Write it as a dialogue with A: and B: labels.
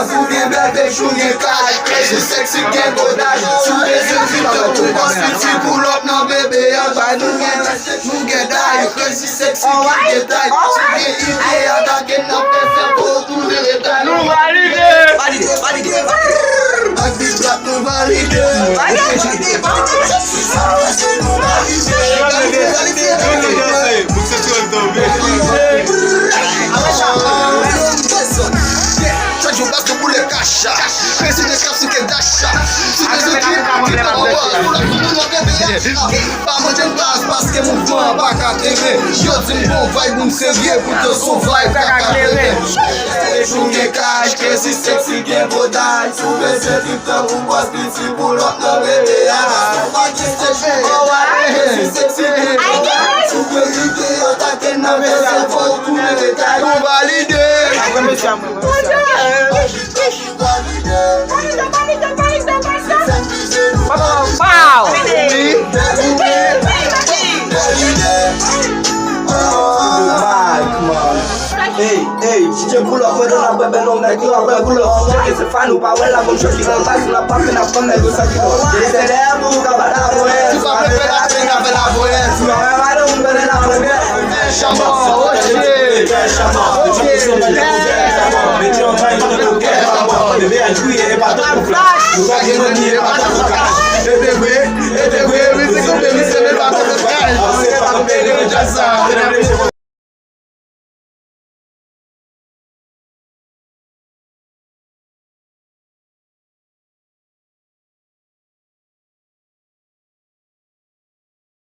A: Sou gen bebe, chou gen kaj Crazy sexy gen godaj Sou beze vite ou bas piti Pull up nan bebe an bay Nou gen day Crazy sexy gen detay Sou gen ide atake nan pese pou tou de retay
B: Nou valide.
A: Ak di blak nou valide Chaque jour parce que pour les caches Crazy des caps qui dash Sous les équipes qui pas manger une base parce que mouvement pas qu'à TV Yo dis bon vibe ou sérieux pour te survive qu'à TV Chou gen cash, crazy sexy gen bodaj Sou beze vite ou boss piti pour l'autre nan bébé Crazy sexy gen bodaj Sou beze vite atake nan bébé pour tout le détail Nou valide
B: Wow.
A: Hey, si je pull up, mwen an bebe nom nèg yo apre pull up Cheke se fan ou pa wè la bon chok ki nan bas la pape na pon nèg yo sa ki do Se de mou ka ba la boè Tu vas me la tren ka la boè Tu vas me va don bele la boè Chama,